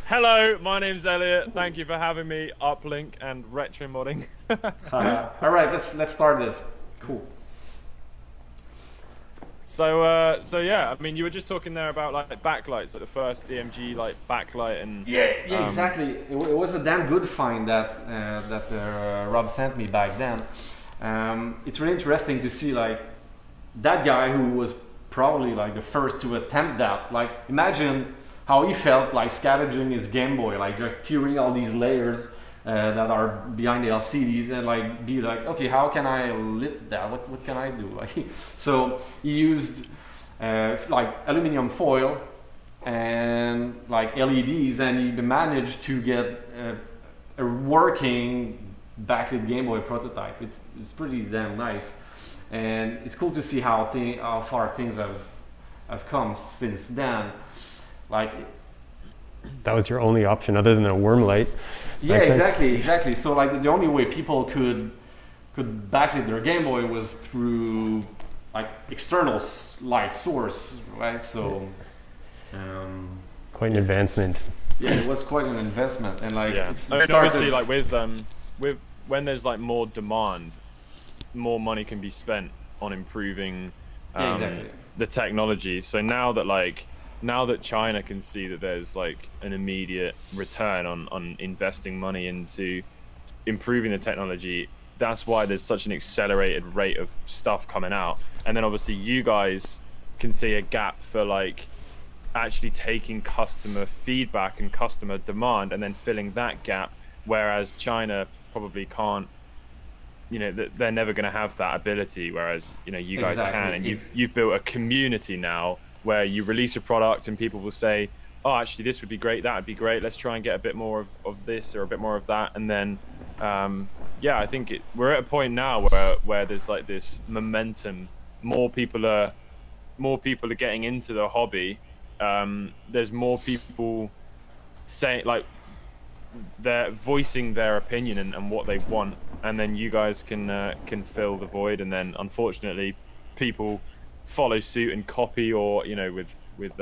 Hello, my name's Elliot. Thank you for having me, UPLINK and retro modding. All right, let's start this. Cool. So yeah, I mean, you were just talking there about like backlights, like the first DMG like backlight, and Yeah, exactly. It was a damn good find that Rob sent me back then. It's really interesting to see like that guy who was probably like the first to attempt that. Like, imagine how he felt like scavenging his Game Boy, like just tearing all these layers that are behind the LCDs, and like be like, okay, how can I lit that? What can I do? Like, so he used like aluminum foil and like LEDs, and he managed to get a working backlit Game Boy prototype. It's pretty damn nice, and it's cool to see how far things have come since then. Like, that was your only option other than a worm light. yeah, exactly. So like the only way people could backlit their Game Boy was through like external light source, right? So Quite an advancement. yeah, it was quite an investment, and like yeah. it I mean, started, obviously, like with when there's like more demand, more money can be spent on improving the technology. So now that China can see that there's like an immediate return on investing money into improving the technology, that's why there's such an accelerated rate of stuff coming out. And then obviously you guys can see a gap for like actually taking customer feedback and customer demand and then filling that gap, whereas China probably can't. You know, they're never going to have that ability, whereas you guys can, and you've built a community now where you release a product and people will say, oh, actually this would be great, that would be great, let's try and get a bit more of this or a bit more of that. And then yeah, I think we're at a point now where there's like this momentum. More people are getting into the hobby. There's more people saying, like, they're voicing their opinion and what they want, and then you guys can fill the void. And then unfortunately people follow suit and copy, or with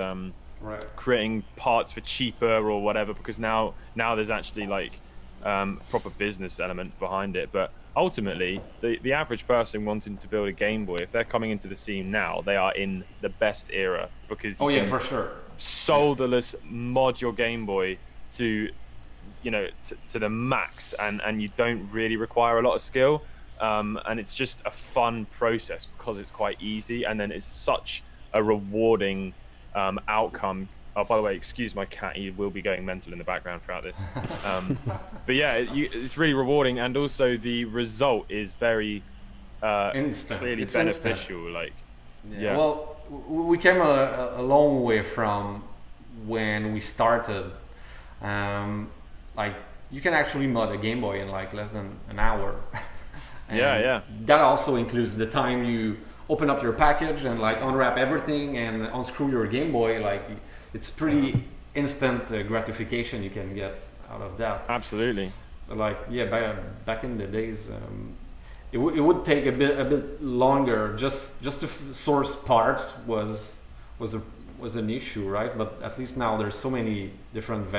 right, creating parts for cheaper or whatever, because now there's actually like proper business element behind it. But ultimately the average person wanting to build a Game Boy, if they're coming into the scene now, they are in the best era, because you can for sure solderless mod your Game Boy to to the max, and you don't really require a lot of skill, and it's just a fun process because it's quite easy, and then it's such a rewarding outcome. Oh, by the way, excuse my cat, he will be going mental in the background throughout this. But yeah, it's really rewarding, and also the result is very clearly beneficial. Instant. Like, yeah. Well, we came a long way from when we started. Like, you can actually mod a Game Boy in like less than an hour. Yeah. That also includes the time you open up your package and like unwrap everything and unscrew your Game Boy. Like, it's pretty instant gratification you can get out of that. Absolutely. Like, yeah, back in the days, it would take a bit longer. Just to source parts was an issue, right? But at least now there's so many different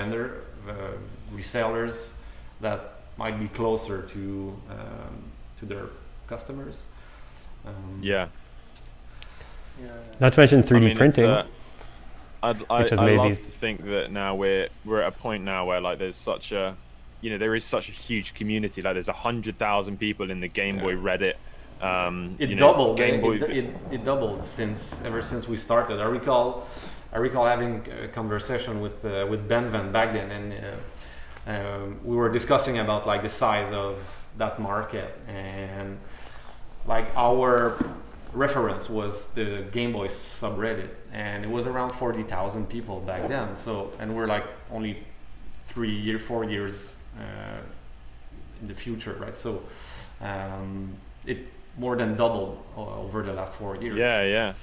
resellers that might be closer to their customers. Yeah. Not to mention 3D printing. I'd love to think that now we're at a point now where like there's such a there is such a huge community. Like, there's 100,000 people in the Game Boy Reddit. It doubled. It doubled ever since we started. I recall having a conversation with Ben Van back then, and we were discussing about like the size of that market, and like our reference was the Game Boy subreddit, and it was around 40,000 people back then. So, and we're like only 4 years in the future, right? So it more than doubled over the last 4 years. Yeah.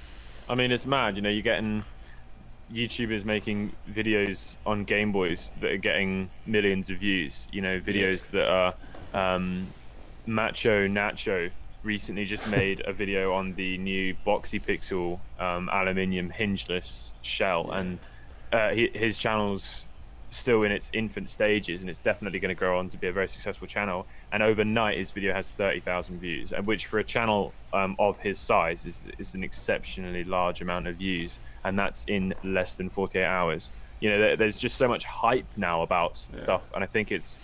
I mean, it's mad. You're getting YouTubers making videos on Game Boys that are getting millions of views. Videos that are Macho Nacho recently just made a video on the new Boxy Pixel aluminium hingeless shell, and his channel's still in its infant stages, and it's definitely going to grow on to be a very successful channel. And overnight, his video has 30,000 views, and which for a channel of his size is an exceptionally large amount of views, and that's in less than 48 hours. You know, there's just so much hype now about stuff, and I think it's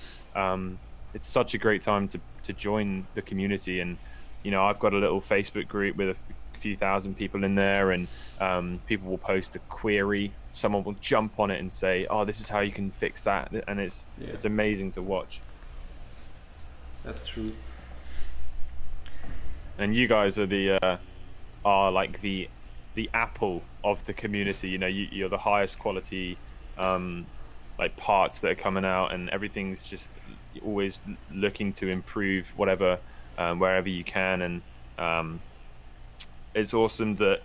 such a great time to join the community. And you know, I've got a little Facebook group with a few thousand people in there, and people will post a query, someone will jump on it and say, oh, this is how you can fix that, and it's amazing to watch. That's true. And you guys are like the Apple of the community. You know, you're the highest quality like parts that are coming out, and everything's just always looking to improve whatever wherever you can. And it's awesome that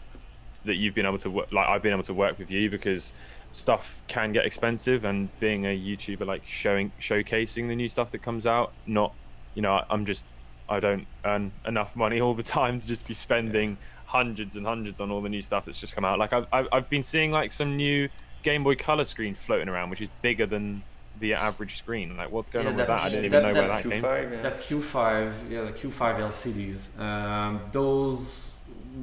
you've been able to work, like I've been able to work with you, because stuff can get expensive, and being a YouTuber, like showcasing the new stuff that comes out, not, you know, I don't earn enough money all the time to just be spending hundreds and hundreds on all the new stuff that's just come out. Like I've been seeing like some new Game Boy Color screen floating around, which is bigger than the average screen. Like, what's going on with that? I didn't even know where that came from. That Q5, the Q5 LCDs, those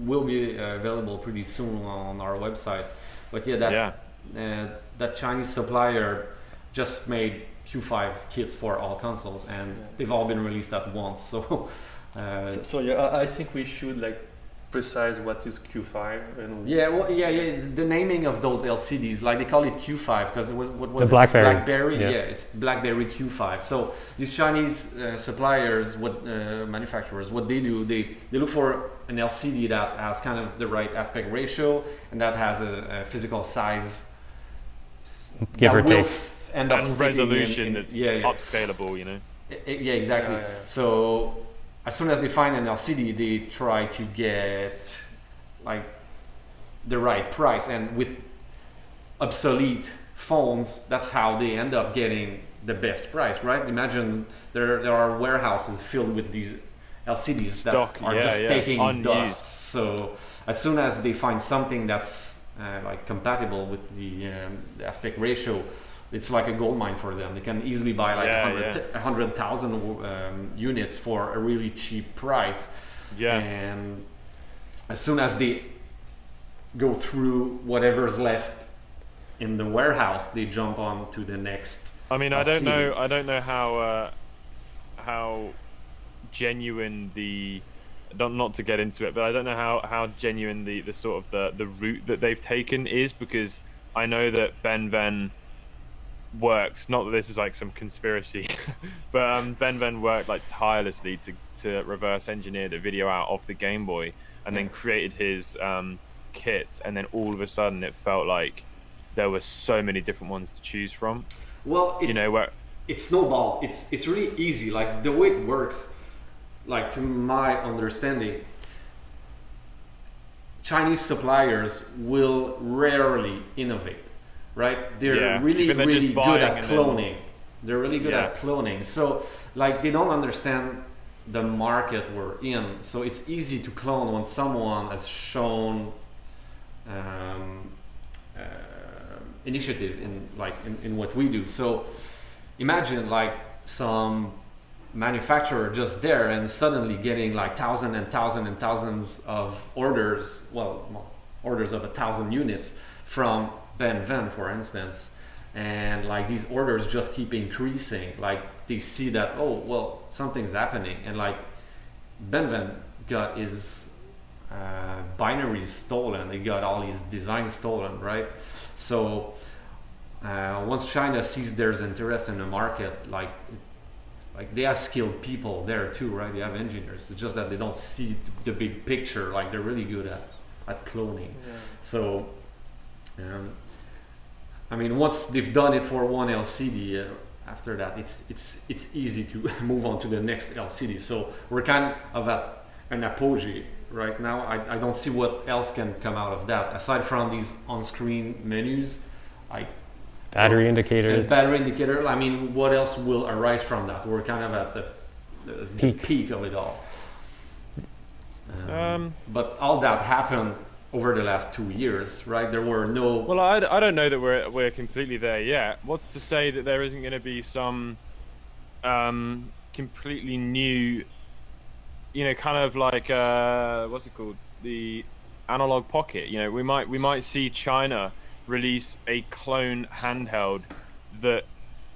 will be available pretty soon on our website. But that Chinese supplier just made Q5 kits for all consoles, and they've all been released at once. So, I think we should like precise what is Q5 and the naming of those LCDs, like they call it Q5 because what was the BlackBerry. BlackBerry, it's BlackBerry Q5. So these Chinese suppliers, manufacturers, what they do, they look for an LCD that has kind of the right aspect ratio and that has a physical size, give or take, end up and resolution that's upscalable, you know. Exactly. So as soon as they find an LCD, they try to get like the right price, and with obsolete phones, that's how they end up getting the best price, right? Imagine there are warehouses filled with these LCDs that are just taking unused dust. So as soon as they find something that's like compatible with the aspect ratio, it's like a gold mine for them. They can easily buy like 100,000 units for a really cheap price. And as soon as they go through whatever's left in the warehouse, they jump on to the next. I mean, I don't know how genuine not to get into it, but I don't know how genuine the sort of the route that they've taken is, because I know that Ben Ven worked, not that this is like some conspiracy, but Ben Ven worked like tirelessly to reverse engineer the video out of the Game Boy, and then created his kits, and then all of a sudden it felt like there were so many different ones to choose from. Well, it snowballed. It's really easy. Like the way it works, like to my understanding, Chinese suppliers will rarely innovate. Right, they're really good at cloning. They're really good at cloning. So, like, they don't understand the market we're in. So it's easy to clone when someone has shown initiative in what we do. So imagine like some manufacturer just there and suddenly getting like thousands and thousands and thousands of orders. Orders of 1,000 units from Ben Ven, for instance, and like these orders just keep increasing. Like they see that, oh well, something's happening, and like Ben Ven got his binaries stolen, he got all his designs stolen, right? So once China sees there's interest in the market, like they have skilled people there too, right? They have engineers. It's just that they don't see the big picture. Like they're really good at cloning. So. I mean, once they've done it for one LCD, after that it's easy to move on to the next LCD. So we're kind of at an apogee right now. I don't see what else can come out of that aside from these on-screen menus, like battery indicators. Battery indicator. I mean, what else will arise from that? We're kind of at the peak of it all. But all that happened over the last 2 years, right? There were no. Well, I don't know that we're completely there yet. What's to say that there isn't going to be some completely new, kind of like what's it called, the analog pocket? We might see China release a clone handheld that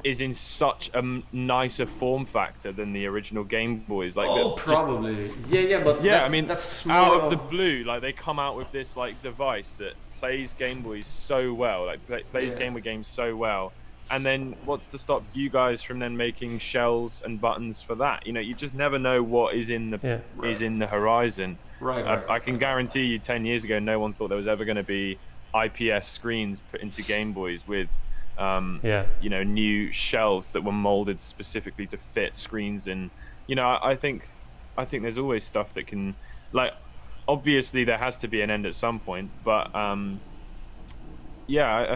is in such a nicer form factor than the original Game Boys. Like, probably. But I mean, that's out of the blue, like they come out with this like device that plays Game Boys so well, like plays Game Boy games so well. And then what's to stop you guys from then making shells and buttons for that? You just never know what is in the horizon. Right. I can guarantee you 10 years ago, no one thought there was ever going to be IPS screens put into Game Boys with new shells that were molded specifically to fit screens. And I think there's always stuff that can, like, obviously there has to be an end at some point, but I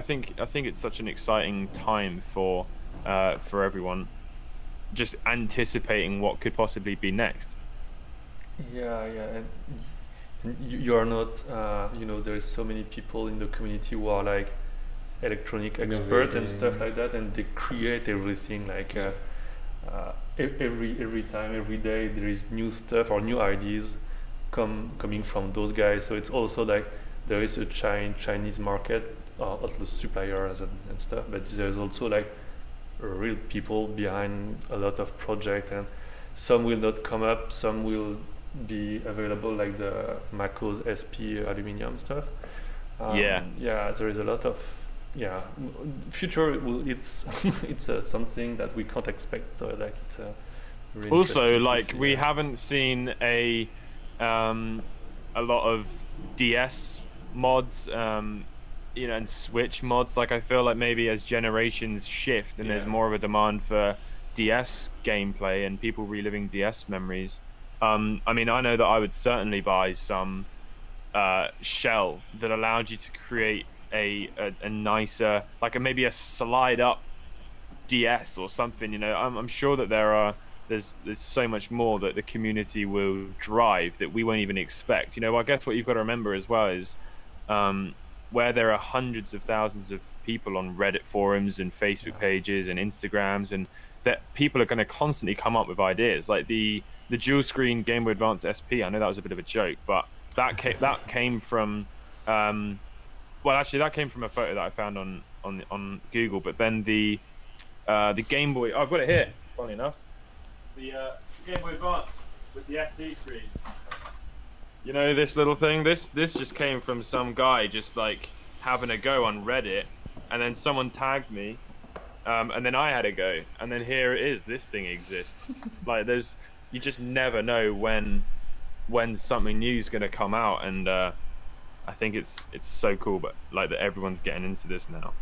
think it's such an exciting time for everyone, just anticipating what could possibly be next. And you are not there is so many people in the community who are like electronic expert and stuff like that, and they create everything like every time, every day there is new stuff or new ideas coming from those guys. So it's also like there is a Chinese market, at least suppliers and stuff, but there's also like real people behind a lot of projects, and some will not come up, some will be available, like the Maco's SP aluminum stuff. There is a lot of future. It's it's something that we can't expect. So like it's really also like see, we haven't seen a lot of DS mods, and Switch mods. Like I feel like maybe as generations shift and there's more of a demand for DS gameplay and people reliving DS memories. I mean, I know that I would certainly buy some shell that allowed you to create a nicer, like maybe a slide up DS or something. I'm sure that there's so much more that the community will drive that we won't even expect. I guess what you've got to remember as well is where there are hundreds of thousands of people on Reddit forums and Facebook pages and Instagrams, and that people are going to constantly come up with ideas. Like the dual screen Game Boy Advance SP, I know that was a bit of a joke, but that came from that came from a photo that I found on Google. But then the Game Boy, I've got it here, funny enough, the Game Boy Advance with the SD screen. This little thing, this just came from some guy just like having a go on Reddit, and then someone tagged me, and then I had a go, and then here it is. This thing exists. Like you just never know when something new is going to come out, and I think it's so cool, but like that everyone's getting into this now.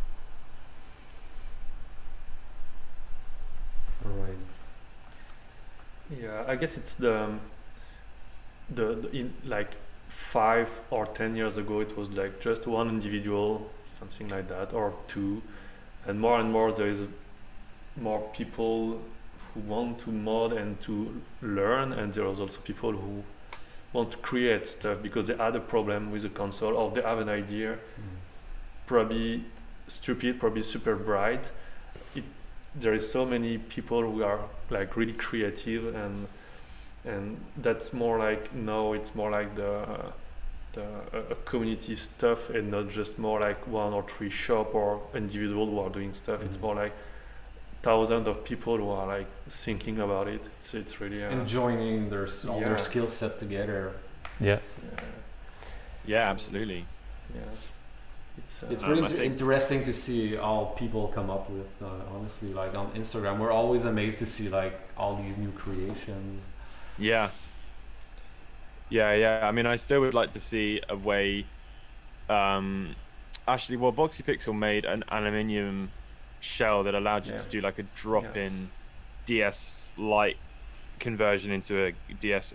All right. Yeah, I guess it's the in like 5 or 10 years ago it was like just one individual, something like that, or two, and more there is more people who want to mod and to learn, and there is also people who want to create stuff because they had a problem with the console or they have an idea, probably stupid, probably super bright. There is so many people who are like really creative, and that's more like, no, it's more like the community stuff, and not just more like 1 or 3 shop or individual who are doing stuff. It's more like thousands of people who are like thinking about it. It's really and joining their skill set together. Yeah, absolutely. It's really interesting to see how people come up with, honestly, like on Instagram we're always amazed to see like all these new creations. I mean, I still would like to see a way, actually, well, Boxy Pixel made an aluminium shell that allowed you to do like a drop-in DS Lite conversion into a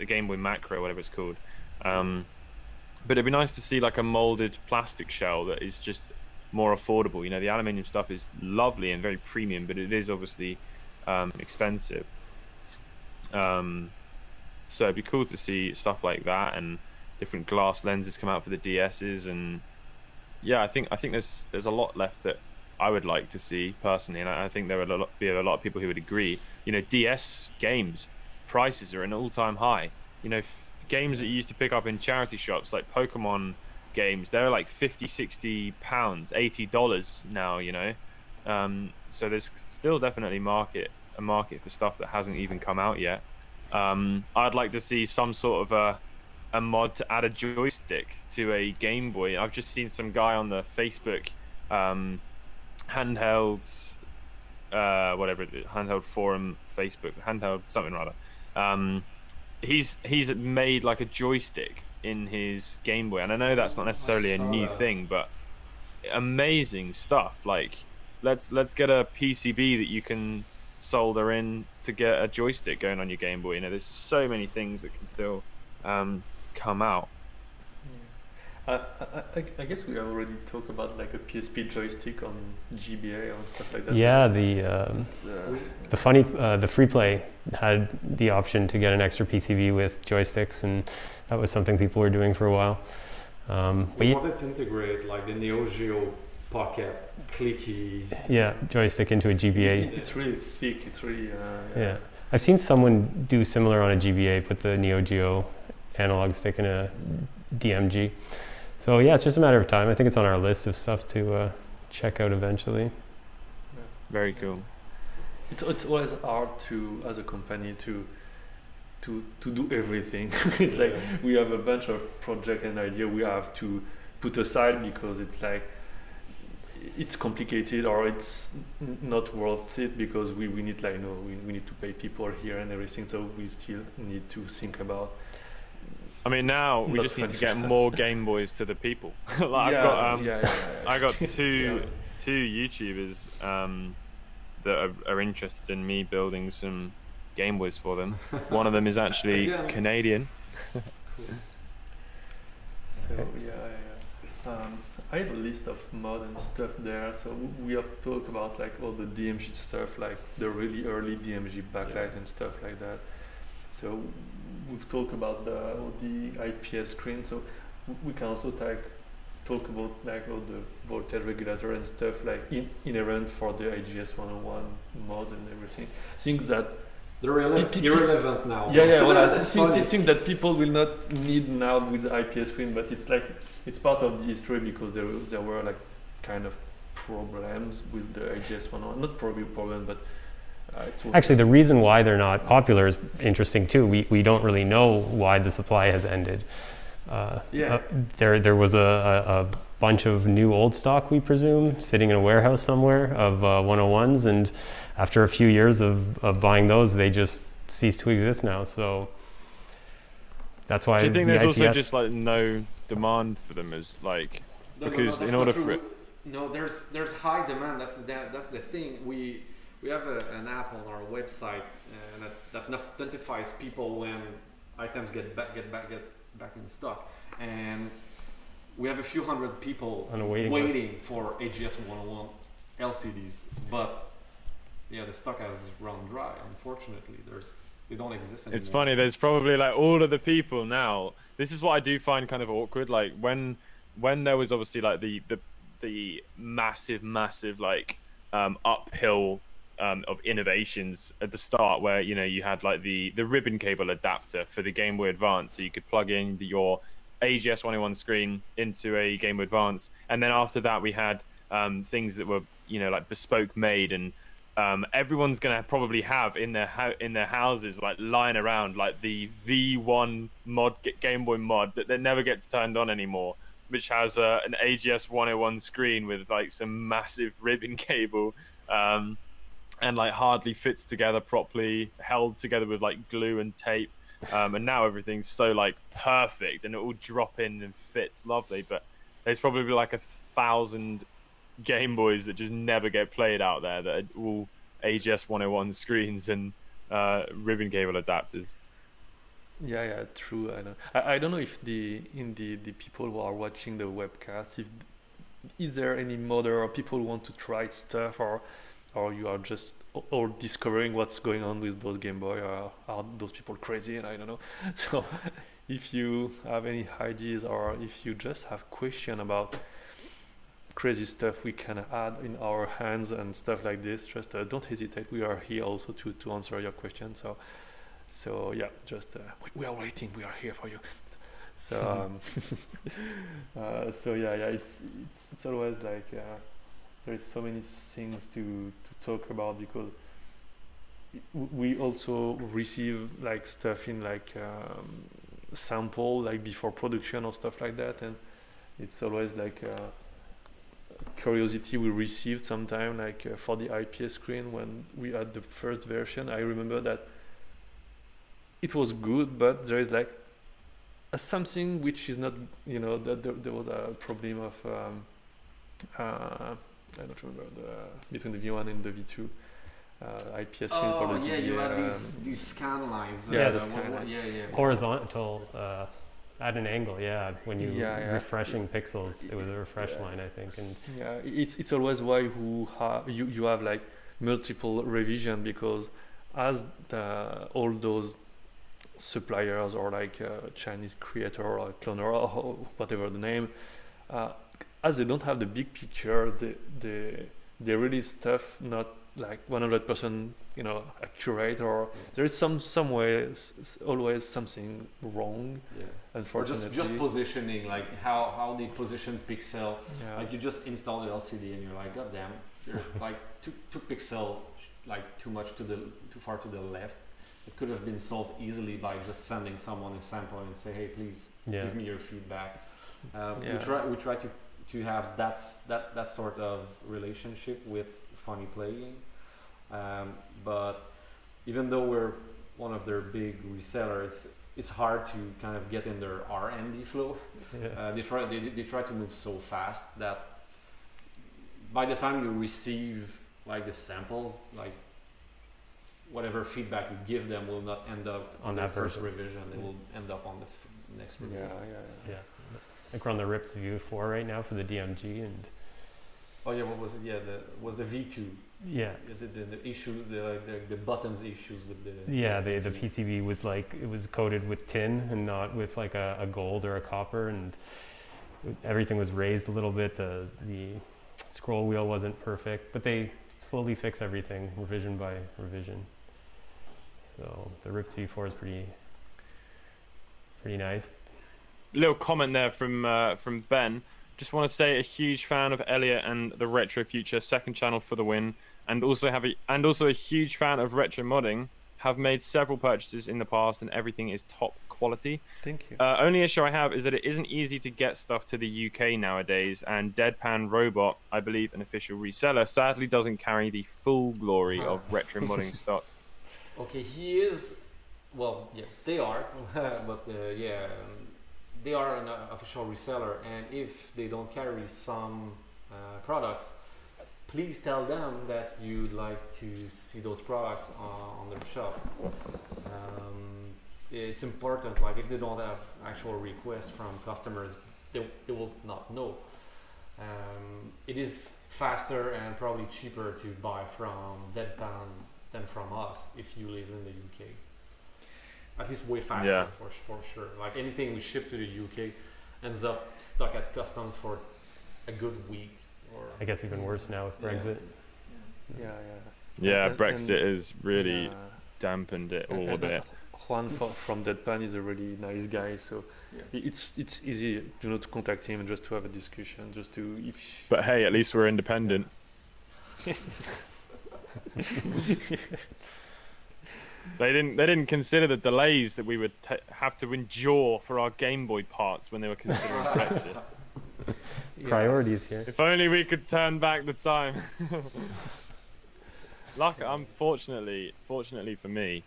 Game Boy Macro, whatever it's called. But it'd be nice to see like a molded plastic shell that is just more affordable. The aluminium stuff is lovely and very premium, but it is obviously expensive. So it'd be cool to see stuff like that, and different glass lenses come out for the DSs, and yeah, I think there's a lot left that I would like to see personally, and I think there will be a lot of people who would agree. You know, DS games prices are an all-time high. You know, games that you used to pick up in charity shops like Pokemon games, they're like 50, 60 pounds, $80 now, you know. So there's still definitely a market for stuff that hasn't even come out yet. I'd like to see some sort of a mod to add a joystick to a Game Boy. I've just seen some guy on the Facebook Handheld whatever it is, Handheld forum, Facebook Handheld something or other. He's made like a joystick in his Game Boy, and I know that's not necessarily a new thing, but amazing stuff. Like let's get a PCB that you can solder in to get a joystick going on your Game Boy. You know, there's so many things that can still come out. I guess we have already talked about like a PSP joystick on GBA or stuff like that. Yeah, the free play had the option to get an extra PCB with joysticks, and that was something people were doing for a while. We wanted to integrate like the Neo Geo Pocket clicky joystick into a GBA. It's really thick. It's really yeah. I've seen someone do similar on a GBA, put the Neo Geo analog stick in a DMG. So yeah, it's just a matter of time. I think it's on our list of stuff to check out eventually. Yeah. Very cool. It's always hard to, as a company, to do everything. It's like we have a bunch of projects and ideas we have to put aside because it's like it's complicated or it's not worth it because we need like we need to pay people here and everything. So we still need to think about. I mean, now we just need to get more Game Boys to the people. Like I got two YouTubers that are interested in me building some Game Boys for them. One of them is actually Canadian. So I have a list of mod and stuff there. So we have talked about like all the DMG stuff, like the really early DMG backlight and stuff like that. So we've talked about the IPS screen, so we can also talk about like all the voltage regulator and stuff like inherent for the IGS 101 mod and everything. Things that they're irrelevant now. Things that people will not need now with the IPS screen, but it's like it's part of the history because there were like kind of problems with the IGS 101. Not probably problem, but actually, the reason why they're not popular is interesting too. We don't really know why the supply has ended. There was a bunch of new old stock, we presume, sitting in a warehouse somewhere of 101s, and after a few years of buying those, they just ceased to exist now. So that's why. Do you think there's also just like no demand for them as like because in order for it? No, there's high demand. That's the thing. We have an app on our website that identifies people when items get back in stock, and we have a few hundred people waiting for AGS 101 LCDs. But yeah, the stock has run dry. Unfortunately, they don't exist anymore. It's funny. There's probably like all of the people now. This is what I do find kind of awkward. Like when there was obviously like the massive like uphill of innovations at the start, where you had like the ribbon cable adapter for the Game Boy Advance, so you could plug in your AGS 101 screen into a Game Boy Advance, and then after that we had things that were like bespoke made, and everyone's gonna probably have in their houses like lying around like the V1 mod Game Boy mod that never gets turned on anymore, which has an AGS 101 screen with like some massive ribbon cable. And like hardly fits together properly, held together with like glue and tape, and now everything's so like perfect and it will drop in and fits lovely. But there's probably like 1,000 Game Boys that just never get played out there that are all AGS 101 screens and ribbon cable adapters. Yeah, true. I know. I don't know if the people who are watching the webcast, is there any modder or people who want to try stuff, or you are just or discovering what's going on with those Game Boy, or are those people crazy? And I don't know. So if you have any ideas or if you just have question about crazy stuff we can add in our hands and stuff like this, just don't hesitate. We are here also to answer your questions. So yeah, just we are waiting. We are here for you. So so yeah, it's always like there is so many things to talk about, because we also receive like stuff in like sample like before production or stuff like that, and it's always like curiosity we received sometime, like for the IPS screen when we had the first version. I remember that it was good, but there is like something which is not, you know, that there was a problem of I don't remember between the V1 and the V2 IPS screen for the yeah, GBA. you had these scan lines. Yeah, horizontal at an angle. Yeah, when you refreshing pixels, it was a refresh line, I think. And yeah, it's always why you have like multiple revision, because as all those suppliers or like Chinese creator or cloner or whatever the name, as they don't have the big picture, they release stuff not like 100%, you know, accurate, or there is some way always something wrong. Yeah. Unfortunately. Or just positioning, like how they position pixel. Yeah. Like you just install the LCD and you're like, God damn, you're like two pixel like too far to the left. It could have been solved easily by just sending someone a sample and say, hey, please give me your feedback. We try to have that sort of relationship with Funny Playing, but even though we're one of their big resellers, it's hard to kind of get in their R&D flow. Yeah. They try to move so fast that by the time you receive like the samples, like whatever feedback you give them will not end up on that first revision. It will end up on the next revision. Yeah. I think we're on the RIPS View 4 right now for the DMG, and what was it? Yeah, was the V2. Yeah. The issue, the buttons issues with the. Yeah, the PCB was like, it was coated with tin and not with like a gold or a copper, and everything was raised a little bit. The scroll wheel wasn't perfect, but they slowly fix everything revision by revision. So the RIPS V4 is pretty nice. Little comment there from Ben. Just want to say a huge fan of Elliot and the RetroFuture, second channel for the win, and also a huge fan of retro modding. Have made several purchases in the past, and everything is top quality. Thank you. Only issue I have is that it isn't easy to get stuff to the UK nowadays, and Deadpan Robot, I believe an official reseller, sadly doesn't carry the full glory of retro modding stock. Okay, he is. Well, yeah, they are, but they are an official reseller, and if they don't carry some products, please tell them that you'd like to see those products on their shop. It's important, like if they don't have actual requests from customers, they will not know. It is faster and probably cheaper to buy from Deadpan than from us if you live in the UK. At least way faster, for sure. Like anything we ship to the UK ends up stuck at customs for a good week. Or I guess even worse now with Brexit. Yeah, Brexit has really dampened it all a bit. Juan from Deadpan is a really nice guy, so it's easy, you know, to contact him and just to have a discussion, just to. But hey, at least we're independent. They didn't consider the delays that we would have to endure for our Game Boy parts when they were considering Brexit. Priorities here. If only we could turn back the time. Fortunately for me,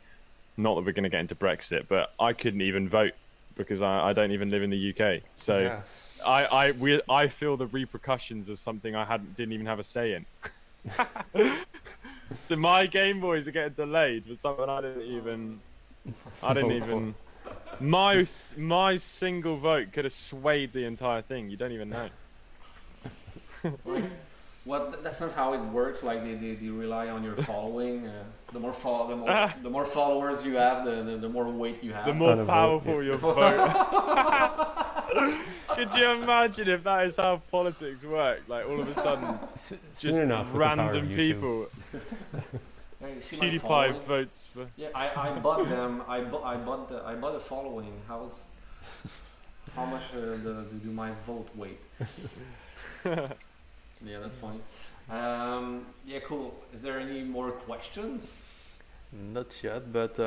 not that we're going to get into Brexit, but I couldn't even vote because I don't even live in the UK. So I feel the repercussions of something I didn't even have a say in. So my Game Boys are getting delayed for something I didn't even. My single vote could have swayed the entire thing. You don't even know. What? That's not how it works. Like they rely on your following. The more the more followers you have, the more weight you have. The more powerful your vote. Could you imagine if that is how politics work? Like all of a sudden, just random people. PewDiePie votes for. Yeah, I bought them. I bought a following. How much do my vote weight? Yeah, that's funny. Yeah, cool. Is there any more questions? Not yet, but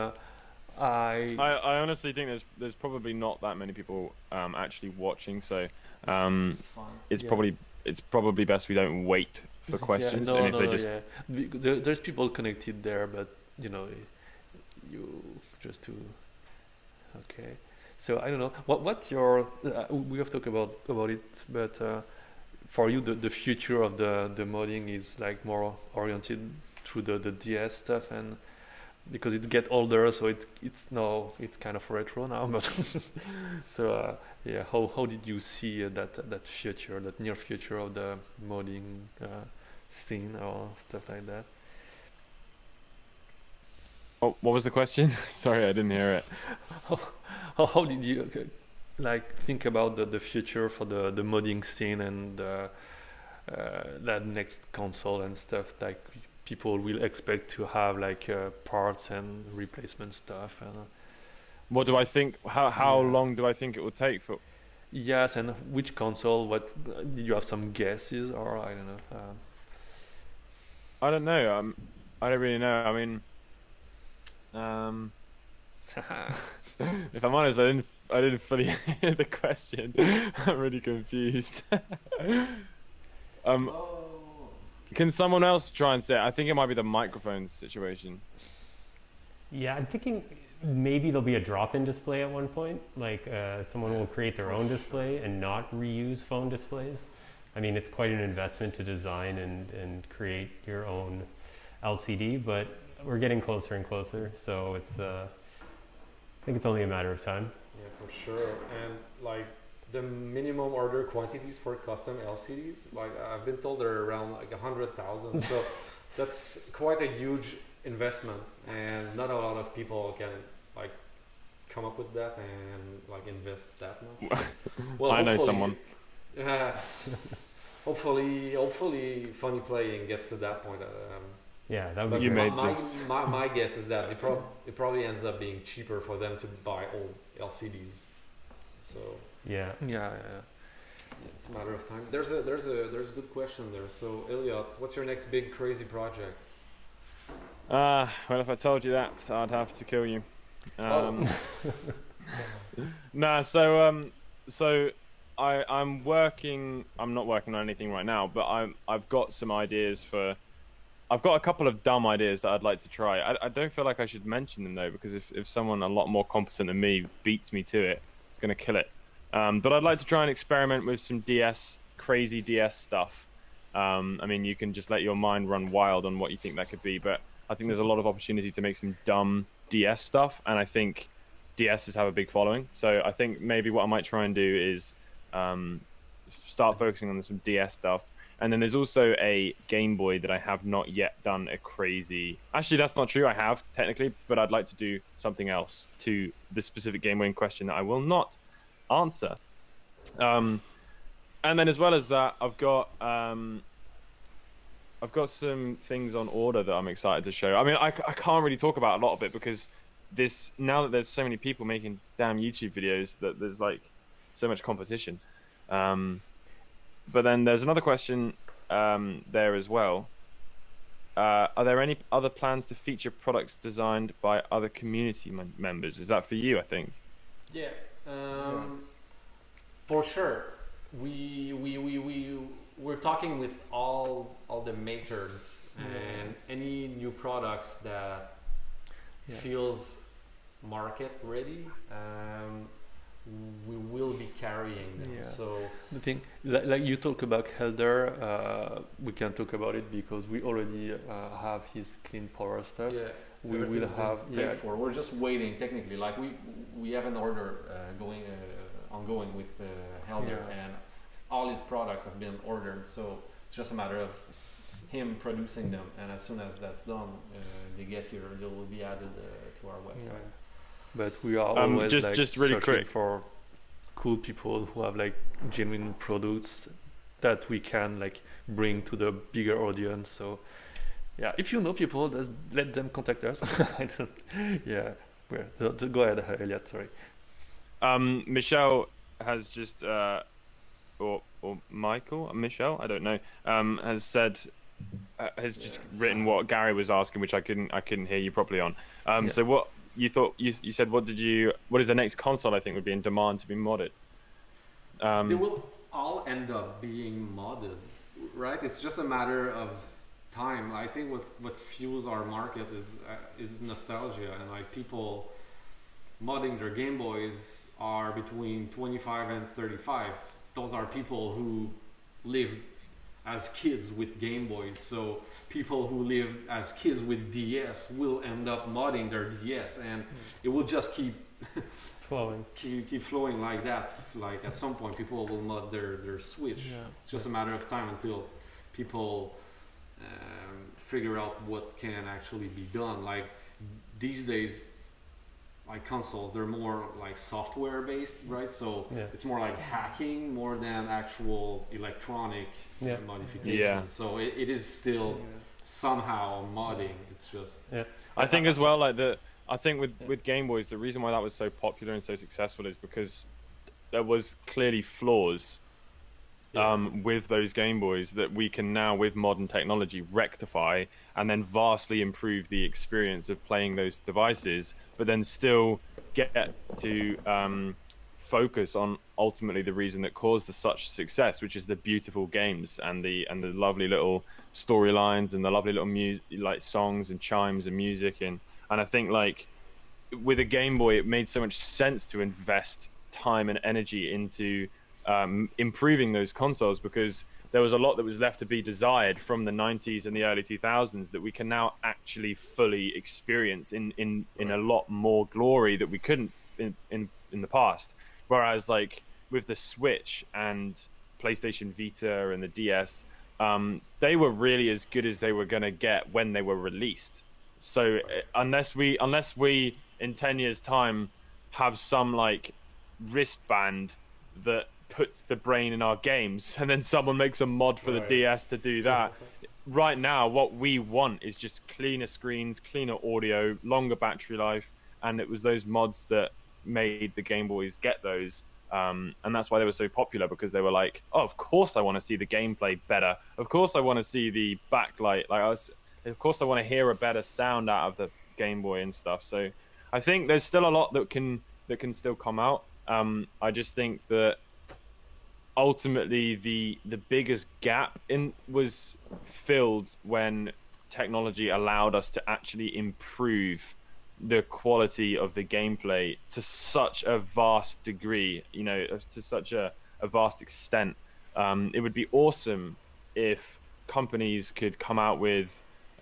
I honestly think there's probably not that many people actually watching, so it's probably best we don't wait for questions. There's people connected there, but you just to okay. So I don't know what's your we have talked about it, but for you the future of the modding is like more oriented through the DS stuff, and because it get older, so it's kind of retro now, but so yeah, how did you see that future, that near future of the modding scene or stuff like that? Oh, what was the question? Sorry, I didn't hear it. How did you like think about the future for the modding scene and that next console and stuff? Like people will expect to have like parts and replacement stuff. And what do I think? How long do I think it will take for? Yes, and which console? What did you have some guesses, or I don't know? I don't know. I don't really know. I mean, if I'm honest, I didn't fully hear the question. I'm really confused. Can someone else try and say it? I think it might be the microphone situation. Yeah, I'm thinking maybe there'll be a drop-in display at one point. Like someone will create their own display and not reuse phone displays. I mean, it's quite an investment to design and create your own LCD, but we're getting closer and closer. So it's I think it's only a matter of time. Yeah, for sure. And like the minimum order quantities for custom LCDs, like I've been told they're around like 100,000. So that's quite a huge investment, and not a lot of people can like come up with that and like invest that much. Well, I know someone. Hopefully, Funny Playing gets to that point. Yeah, that would be you great. made this. My guess is that it probably ends up being cheaper for them to buy old LCDs. So yeah. It's a matter of time. There's a good question there. So Elliot, what's your next big crazy project? Well, if I told you that, I'd have to kill you. Nah, so I'm working. I'm not working on anything right now, but I've got some ideas for. I've got a couple of dumb ideas that I'd like to try. I don't feel like I should mention them though, because if someone a lot more competent than me beats me to it, it's gonna kill it. But I'd like to try and experiment with some crazy DS stuff. I mean, you can just let your mind run wild on what you think that could be, but I think there's a lot of opportunity to make some dumb DS stuff, and I think DSs have a big following. So I think maybe what I might try and do is start focusing on some DS stuff. And then there's also a Game Boy that I have not yet done a crazy... Actually, that's not true. I have, technically, but I'd like to do something else to the specific Game Boy in question that I will not answer. And then as well as that, I've got some things on order that I'm excited to show. I mean, I can't really talk about a lot of it because now that there's so many people making damn YouTube videos, that there's like so much competition. But then there's another question there as well. Are there any other plans to feature products designed by other community members? Is that for you, I think? Yeah, for sure. We're talking with all the makers, and any new products that feels market ready. We will be carrying them. Yeah. So the thing, like you talk about Helder, we can talk about it because we already have his clean power stuff. yeah, We will have paid for. We're just waiting technically. Like we have an order ongoing with Helder, and all his products have been ordered, so it's just a matter of him producing them, and as soon as that's done, they get here, they will be added to our website. Yeah. But we are always just really quick for cool people who have like genuine products that we can like bring to the bigger audience. So yeah, if you know people, let them contact us. I don't. Yeah, go ahead, Elliot. Sorry. Michelle has just or Michelle, I don't know, has said has just written what Gary was asking, which I couldn't hear you properly on. So what you thought, you said, what is the next console I think would be in demand to be modded? They will all end up being modded, right? It's just a matter of time. I think what fuels our market is nostalgia, and like people modding their Game Boys are between 25 and 35. Those are people who lived as kids with Game Boys, so people who live as kids with DS will end up modding their DS, and it will just keep flowing. keep flowing like that. Like at some point people will mod their Switch. It's just a matter of time until people figure out what can actually be done. Like these days, like consoles, they're more like software based, right? So it's more like hacking more than actual electronic modification. Yeah. So it is still somehow modding. It's just I think as well, like I think with Game Boys, the reason why that was so popular and so successful is because there was clearly flaws with those Game Boys that we can now, with modern technology, rectify and then vastly improve the experience of playing those devices, but then still get to focus on ultimately the reason that caused such success, which is the beautiful games and the lovely little storylines and the lovely little like songs and chimes and music. And I think like with a Game Boy, it made so much sense to invest time and energy into improving those consoles, because there was a lot that was left to be desired from the 90s and the early 2000s that we can now actually fully experience in a lot more glory that we couldn't in the past. Whereas like with the Switch and PlayStation Vita and the DS, they were really as good as they were going to get when they were released. So unless we in 10 years time have some like wristband that puts the brain in our games, and then someone makes a mod for the DS to do that. Right now, what we want is just cleaner screens, cleaner audio, longer battery life, and it was those mods that made the Game Boys get those. And that's why they were so popular, because they were like, oh, of course I want to see the gameplay better. Of course I want to see the backlight. Of course I want to hear a better sound out of the Game Boy and stuff. So I think there's still a lot that can still come out. I just think that ultimately the biggest gap was filled when technology allowed us to actually improve the quality of the gameplay to such a vast degree, to such a vast extent. It would be awesome if companies could come out with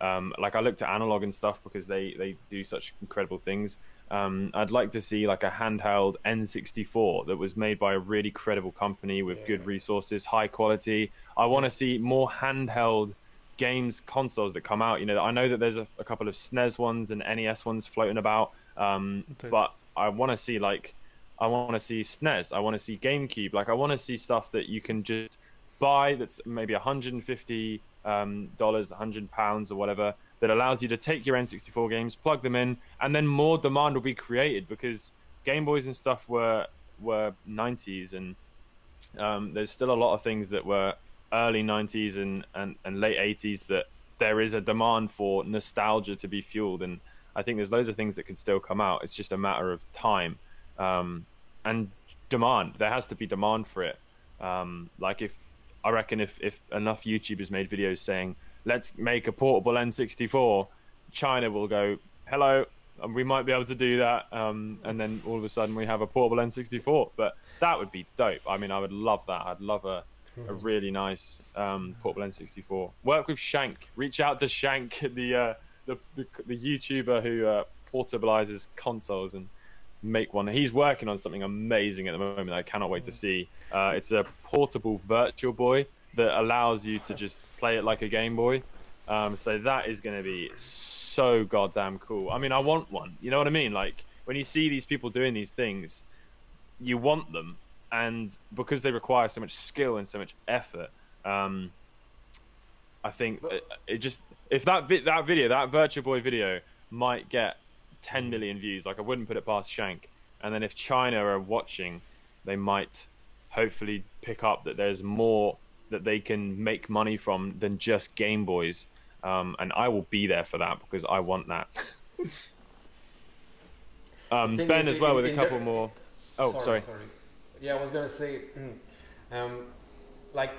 like, I looked at Analog and stuff because they do such incredible things. I'd like to see like a handheld N64 that was made by a really credible company with good resources, high quality. I want to see more handheld games consoles that come out. I know that there's a couple of SNES ones and NES ones floating about, but I want to see SNES. I want to see GameCube. Like, I want to see stuff that you can just buy that's maybe $150, £100 or whatever, that allows you to take your N64 games, plug them in, and then more demand will be created, because Game Boys and stuff were 90s, and there's still a lot of things that were early 90s and late 80s that there is a demand for nostalgia to be fueled. And I think there's loads of things that can still come out. It's just a matter of time and demand. There has to be demand for it. Like, I reckon if enough YouTubers made videos saying, let's make a portable N64, China will go, hello, we might be able to do that, and then all of a sudden we have a portable N64. But that would be dope. I mean, I would love that. I'd love a really nice portable N64. Work with Shank. Reach out to Shank, the YouTuber who portabilizes consoles, and make one. He's working on something amazing at the moment that I cannot wait to see. It's a portable Virtual Boy that allows you to just play it like a Game Boy. So that is going to be so goddamn cool. I mean, I want one. You know what I mean? Like, when you see these people doing these things, you want them. And because they require so much skill and so much effort, I think it just, if that video, that Virtual Boy video might get 10 million views, like I wouldn't put it past Shank. And then if China are watching, they might hopefully pick up that there's more that they can make money from than just Game Boys. And I will be there for that because I want that. Ben as well with a couple more. Oh, sorry. Yeah, I was gonna say, like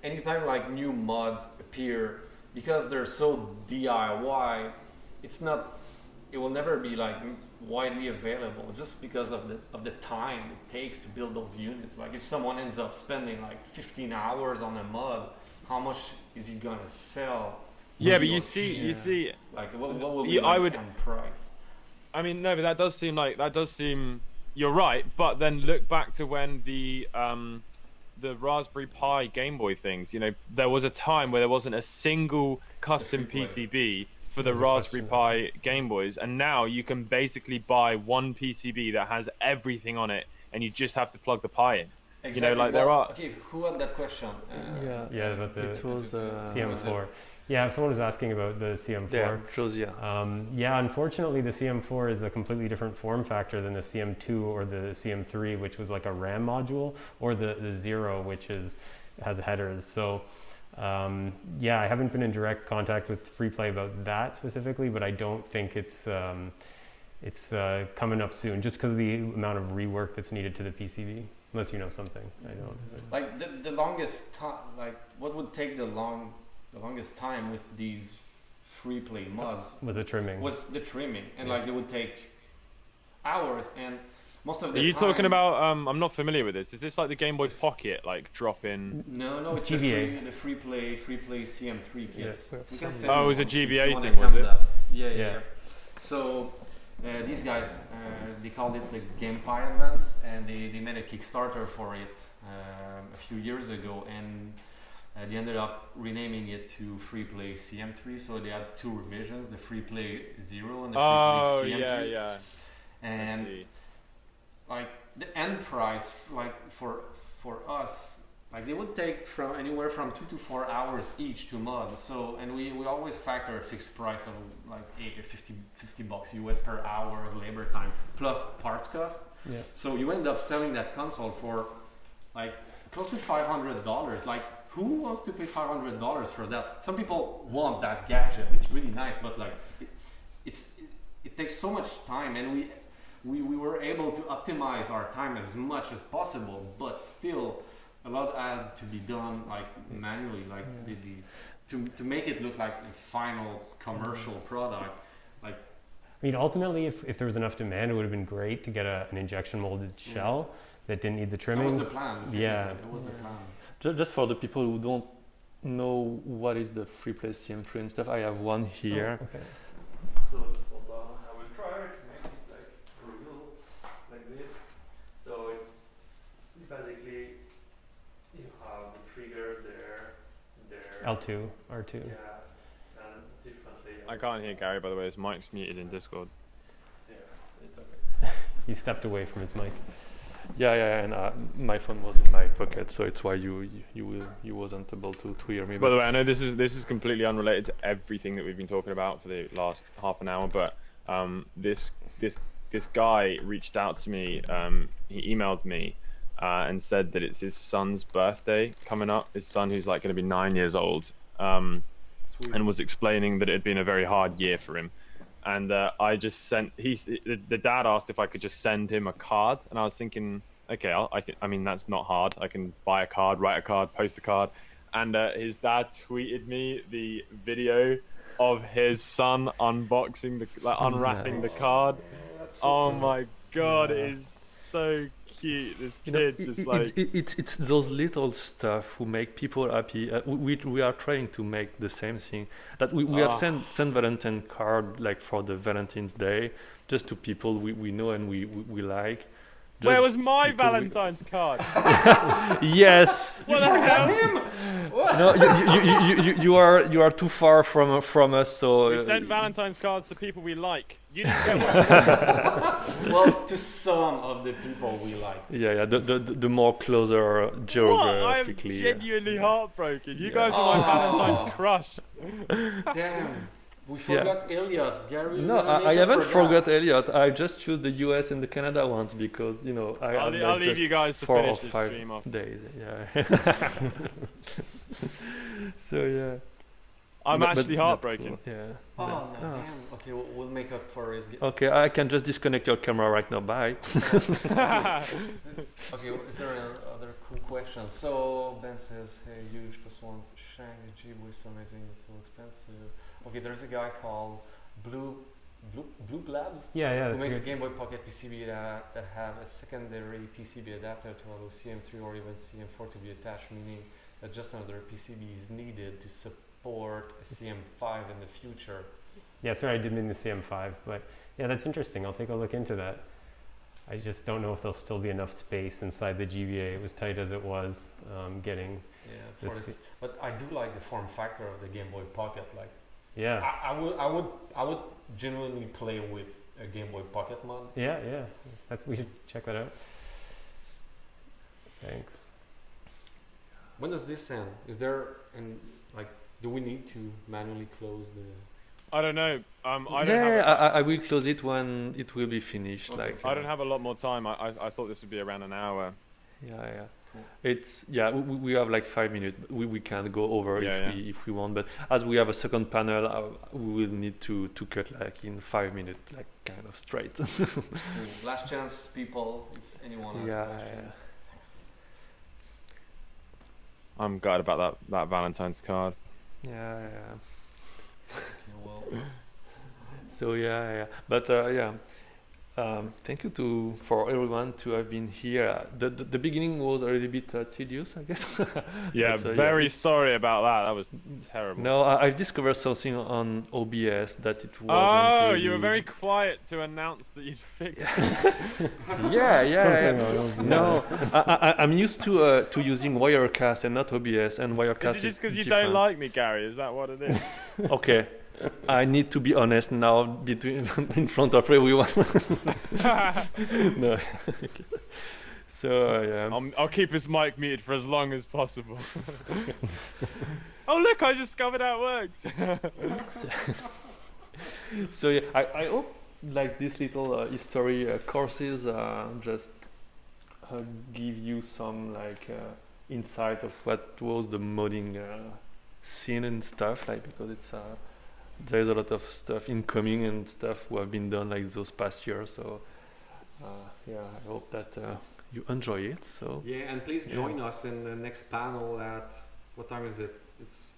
anytime like new mods appear, because they're so DIY, it will never be like widely available just because of the time it takes to build those units. Like if someone ends up spending like 15 hours on a mod, how much is he gonna sell? Yeah, but you see, like what will be like on price? I mean, no, but that does seem. You're right, but then look back to when the Raspberry Pi Game Boy things. You know, there was a time where there wasn't a single custom PCB for the Raspberry Pi Game Boys, and now you can basically buy one PCB that has everything on it, and you just have to plug the Pi in. Exactly. You know, like there are. Okay, who had that question? Yeah, about the it was CM4. Yeah, someone was asking about the CM4. Yeah, Josiah. Yeah, unfortunately, the CM4 is a completely different form factor than the CM2 or the CM3, which was like a RAM module, or the Zero, which has headers. So, yeah, I haven't been in direct contact with FreePlay about that specifically, but I don't think it's coming up soon, just because of the amount of rework that's needed to the PCB. Unless you know something, I don't. Like the longest time, like what would take the longest time with these free play mods was the trimming. And like it would take hours, and most of the Are you time, talking about? I'm not familiar with this. Is this like the Game Boy Pocket, like drop in? No, it's GBA. the free play CM3 kits. Yeah. We can send Oh, it you was a one if GBA you wanna thing, was have it? that. Yeah. Yeah. So these guys, they called it the GameFi Advance, and they made a Kickstarter for it a few years ago, and they ended up renaming it to Free Play CM3. So they had two revisions: the Free Play 0 and the Free Play CM3. yeah. And like the end price, like for us, like they would take from anywhere from 2 to 4 hours each to mod. So, and we always factor a fixed price of like $50 US per hour of labor time plus parts cost. Yeah. So you end up selling that console for like close to $500. Like who wants to pay $500 for that? Some people want that gadget. It's really nice, but like it takes so much time, and we were able to optimize our time as much as possible, but still a lot had to be done like manually, like to make it look like a final commercial product. Like, I mean, ultimately, if there was enough demand, it would have been great to get an injection molded shell that didn't need the trimming. That was the plan. Yeah. It was the plan. Just for the people who don't know what is the free play CM3 and stuff, I have one here. Oh, okay. So hold on, I will try to make it like real, like this. So it's basically you have the trigger there. L2, R2. Yeah, and differently. I can't hear Gary, by the way. His mic's muted in Discord. Yeah, it's okay. He stepped away from his mic. Yeah, and my phone was in my pocket, so it's why you wasn't able to hear me. By the way, I know this is completely unrelated to everything that we've been talking about for the last half an hour, but this guy reached out to me. He emailed me and said that it's his son's birthday coming up. His son, who's like going to be 9 years old, and was explaining that it had been a very hard year for him. And I just sent. The dad asked if I could just send him a card, and I was thinking, okay, I mean, that's not hard. I can buy a card, write a card, post a card. And his dad tweeted me the video of his son unboxing unwrapping the card. Oh my god, it is so cute. This You know, kid just like. it's those little stuff who make people happy. We are trying to make the same thing. That we have sent Valentine card like for the Valentine's Day, just to people we know and we like. Where was my because Valentine's card? Yes. What the hell? No, you are too far from us. So We sent Valentine's cards to people we like. You didn't get one. Well, to some of the people we like. yeah. The more closer What? I'm geographically. genuinely heartbroken. You Yeah. guys are my Valentine's crush. Damn. We forgot Elliot. Gary, No, I haven't forgot Elliot. I just choose the US and the Canada ones because I'll leave you guys to 4 or finish this 5 stream off. days. Yeah. So yeah. I'm But actually that- heartbroken. Yeah. Oh, no, damn. Okay, we'll make up for it. Okay, I can just disconnect your camera right now. Bye. Okay, is there another cool question? So Ben says, hey, huge +1 Shanghai Jibu is so amazing, it's so expensive. Okay, there's a guy called Blue Labs Yeah, who that's makes a good. Game Boy Pocket PCB that have a secondary PCB adapter to allow CM3 or even CM4 to be attached, meaning that just another PCB is needed to support a CM5 in the future. Yeah, sorry, I did mean the CM5, but yeah, that's interesting. I'll take a look into that. I just don't know if there'll still be enough space inside the GBA. It was tight as it was getting. Yeah, for This- this, but I do like the form factor of the Game Boy Pocket. Like, Yeah, I would genuinely play with a Game Boy Pocket mod. yeah. We should check that out. Thanks. When does this end? Is there do we need to manually close the? I don't know. I don't have. I will close it when it will be finished. Okay. Like I don't have a lot more time. I thought this would be around an hour. yeah. Cool. It's we have like 5 minutes. We can go over Yeah, if we want, but as we have a second panel, we will need to cut like in 5 minutes, like kind of straight. Cool. Last chance, people. If anyone has Yeah, questions. I'm gutted about that Valentine's card. yeah. Okay, well, So yeah. But thank you for everyone to have been here. The beginning was a little bit tedious, I guess. Yeah, But, very sorry about that. That was terrible. No, I've discovered something on OBS that it wasn't. Oh, really... you were very quiet to announce that you'd fixed it. Yeah. Something No, I'm used to using Wirecast and not OBS, and Wirecast Is it just because you different. don't like me, Gary? Is that what it is? Okay, I need to be honest now in front of everyone. No. So yeah. I'll keep his mic muted for as long as possible. Oh look, I discovered how it works. So yeah, I hope like this little history courses just give you some like insight of what was the modding scene and stuff, like because it's there's a lot of stuff incoming and stuff who have been done like those past years. So yeah, I hope that you enjoy it. So Yeah, and please join us in the next panel at what time is it?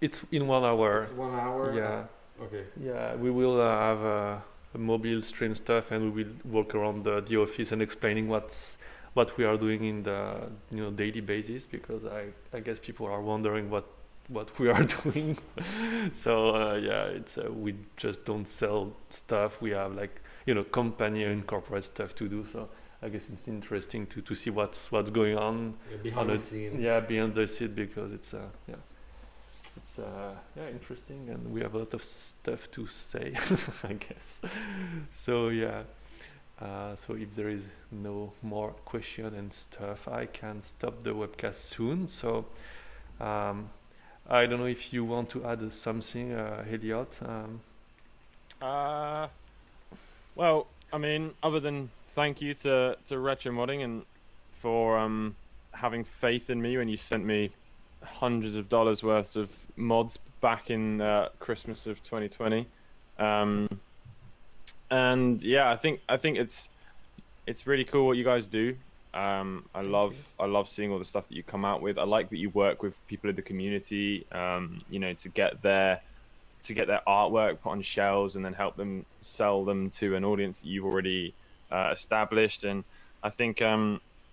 it's in 1 hour. It's 1 hour. Yeah. Okay. Yeah, we will have a mobile stream stuff, and we will walk around the office and explaining what we are doing in the daily basis, because I guess people are wondering what we are doing. So yeah, it's we just don't sell stuff. We have like company and corporate stuff to do. So I guess it's interesting to see what's going on Behind the scene. Yeah, behind the scene, because it's It's interesting, and we have a lot of stuff to say, I guess. So yeah, so if there is no more question and stuff, I can stop the webcast soon. So I don't know if you want to add something, Elliot. Well, I mean, other than thank you to Retro Modding and for having faith in me when you sent me hundreds of dollars worth of mods back in Christmas of 2020, and yeah, I think it's really cool what you guys do. I love seeing all the stuff that you come out with. I like that you work with people in the community, to get their artwork put on shelves and then help them sell them to an audience that you've already established. And I think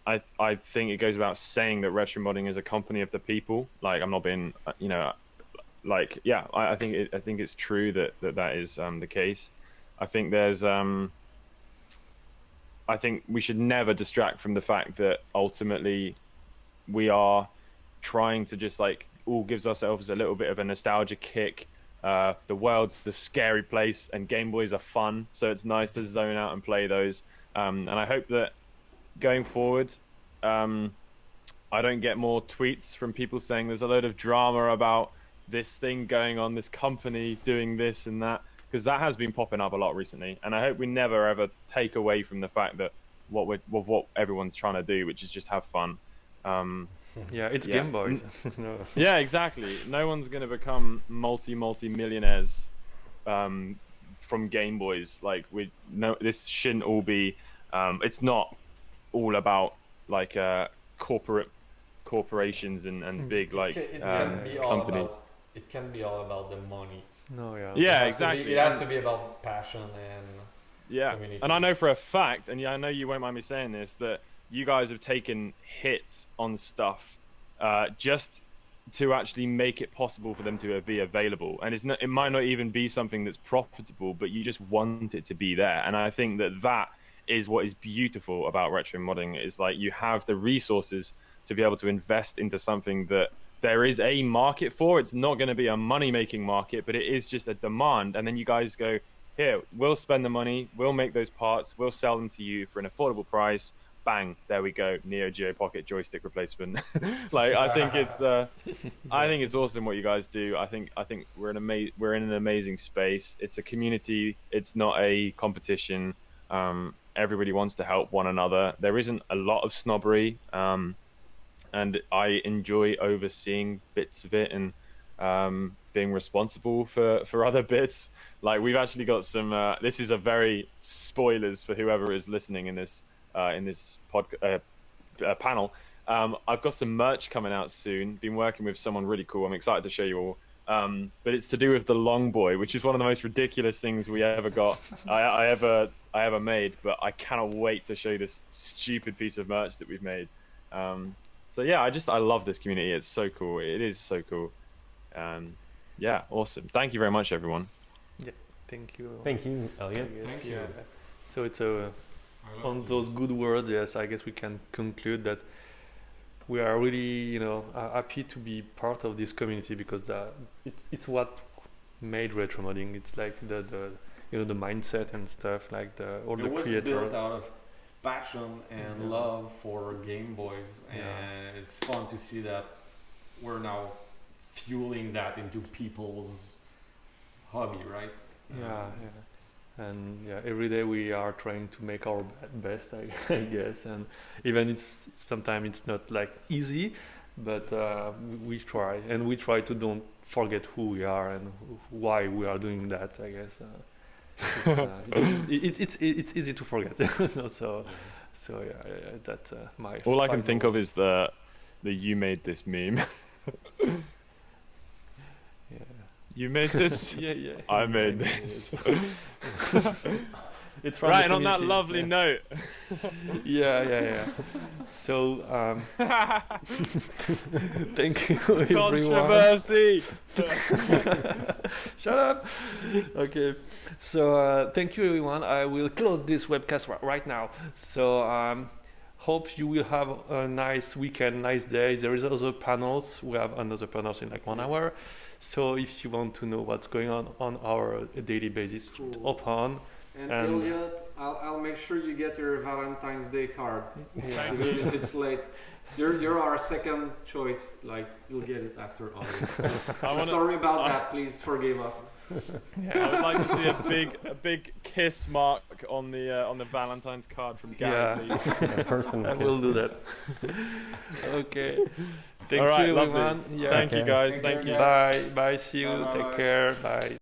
I think it goes without saying that retro modding is a company of the people. Like, I'm not being, you know, like, yeah, I think it's true that is the case. I think there's I think we should never distract from the fact that ultimately we are trying to just like all gives ourselves a little bit of a nostalgia kick. The world's the scary place, and Game Boys are fun, so it's nice to zone out and play those. And I hope that going forward, I don't get more tweets from people saying there's a load of drama about this thing going on, this company doing this and that, because that has been popping up a lot recently. And I hope we never ever take away from the fact that what everyone's trying to do, which is just have fun. Yeah, it's Game Boys. No. Yeah, exactly. No one's going to become multi-millionaires from Game Boys. Like, this shouldn't all be. It's not all about like corporations and big like companies. It can be all about the money. No, yeah. Yeah, exactly. It has to be about passion and community. And I know for a fact, and I know you won't mind me saying this, that you guys have taken hits on stuff just to actually make it possible for them to be available. And it might not even be something that's profitable, but you just want it to be there. And I think that is what is beautiful about retro modding, is like you have the resources to be able to invest into something that there is a market for. It's not going to be a money-making market, but it is just a demand. And then you guys go, here, we'll spend the money, we'll make those parts, we'll sell them to you for an affordable price. Bang, there we go, Neo Geo Pocket joystick replacement. Like, I think it's awesome what you guys do. I think we're in an amazing space. It's a community. It's not a competition. Everybody wants to help one another. There isn't a lot of snobbery, and I enjoy overseeing bits of it and being responsible for other bits. Like, we've actually got some. This is a very spoilers for whoever is listening in this panel. I've got some merch coming out soon. Been working with someone really cool. I'm excited to show you all. But it's to do with the Long Boy, which is one of the most ridiculous things we ever got. I ever made. But I cannot wait to show you this stupid piece of merch that we've made. So yeah, I love this community. It's so cool. It is so cool. Yeah, awesome. Thank you very much, everyone. Yeah, thank you. Thank you, Elliot. Thank you. So it's on those good words, yes, I guess we can conclude that we are really, happy to be part of this community, because it's what made retro modding. It's like the mindset and stuff, like all the creators. It was built out of passion and love for Game Boys, and it's fun to see that we're now fueling that into people's hobby, right? Yeah. And every day we are trying to make our best, I guess, and even sometimes it's not like easy, but we try, and we try to don't forget who we are and why we are doing that, I guess. It's easy to forget. So yeah, that's my. All I can think of is the you made this meme. Yeah. You made this? Yeah. I made this. It's from right, on that lovely note. Yeah. So, thank you, everyone. Controversy! Shut up! Okay, so thank you, everyone. I will close this webcast right now. So, hope you will have a nice weekend, nice day. There is other panels. We have another panels in like 1 hour. So if you want to know what's going on our daily basis, hop on. And Elliot, I'll make sure you get your Valentine's Day card. Yeah. If it's late, you're our second choice. Like, you'll get it after August. Sorry about that. Please forgive us. Yeah, I would like to see a big kiss mark on the Valentine's card from Gary. Yeah. Please. I will do that. Okay. Thank All right, you, everyone. Yeah. Thank you, guys. Thank you. Bye. See you. Bye. Take care. Bye.